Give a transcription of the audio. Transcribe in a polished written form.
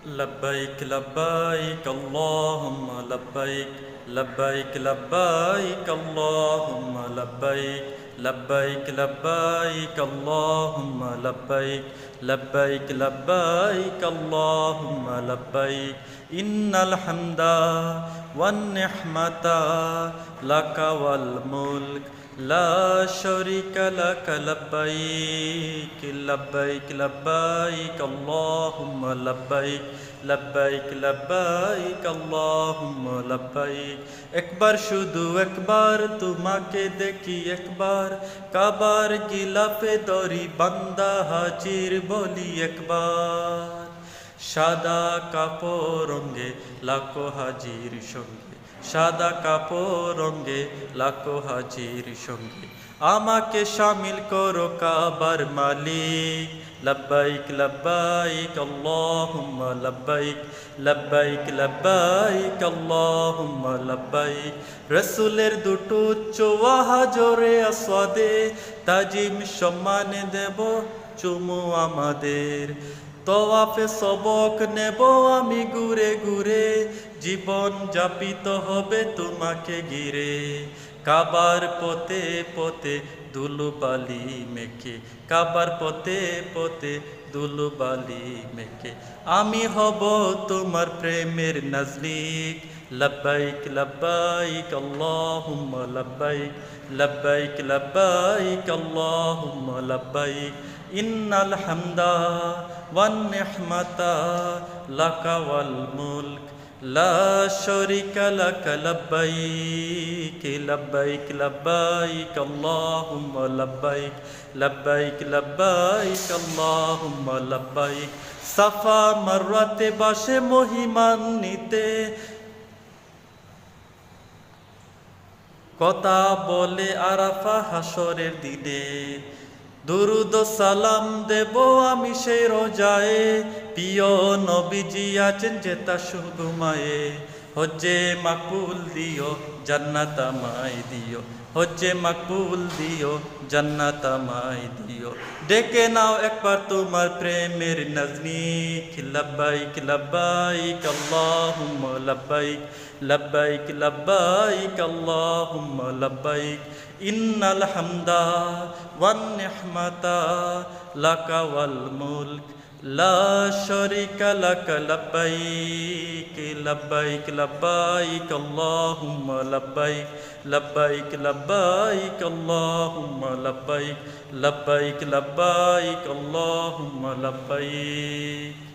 لبيك لبيك اللهم لبيك لبيك لبيك اللهم لبيك لبيك لبيك اللهم لبيك لبيك لبيك اللهم لبيك إن الحمد والنعمة لك والملك لا شريك لك لبيك لبيك لبيك اللهم لبيك لبيك لبيك اللهم لبيك একবার শুধু একবার তোমাকে দেখি একবার কাবার গিলাফে দরি বান্দা হাজির বলি একবার সাদা কাপড় রঙে লাখো হাজির সঙ্গে সাদা কাপড় রঙে লাখো হাজির সঙ্গে আমাকে শামিল করো কাবার মালিক লব্বাইক লব্বাইক আল্লাহুম্মা লব্বাইক লব্বাইক লব্বাইক আল্লাহুম্মা লব্বাইক রাসূলের দুটো চোয়াহা জোরে আসওয়াদে তাজিম সম্মান দেব চুমু আমাদের তওয়াফে সবক নেব আমি ঘুরে ঘুরে জীবন যাপিত হবে তোমাকে ঘিরে কাবার পথে পথে ধুলোবালি মেখে কাবার পথে পথে ধুলোবালি মেখে আমি হব তোমার প্রেমের নাজলিক লব্বাইক লব্বাইক আল্লাহুম্মা লব্বাইক লব্বাইক লব্বাইক আল্লাহুম্মা লব্বাইক ইন্নাল হামদা ওয়ান নিহমাতা লাকা ওয়াল মুলক লা শারীকা লাকা লব্বাইক লব্বাইক লব্বাইক আল্লাহুম্মা লব্বাইক লব্বাইক লব্বাইক আল্লাহুম্মা লব্বাইক সাফা মারওয়াতে বসে মহিমান্বিতে কথা বলে আরাফা হাসরের দিনে দুরুদ সালাম দেব আমি সেই রোজায়ে প্রিয় নবীজি আছেন যেতা সুগমায়ে হজ্জে মাকবুল দিও জান্নাত আমায় দিও হজ্জে মাকবুল দিও জান্নাত আমায় দিও ডেকে নাও একবার তোমার প্রেমের নাজনীক লব্বাইক লব্বাইক আল্লাহুম্মা লব্বাইক লব্বাইক লব্বাইক আল্লাহুম্মা লব্বাইক ইন্নাল হামদা ওয়ান নিহমাতা লাকা ওয়াল মুলক লা শারীকা লাকা লব্বাইক লব্বাইক লব্বাইক আল্লাহুম্মা লব্বাইক লব্বাইক লব্বাইক আল্লাহুম্মা লব্বাইক লব্বাইক লব্বাইক আল্লাহুম্মা লব্বাইক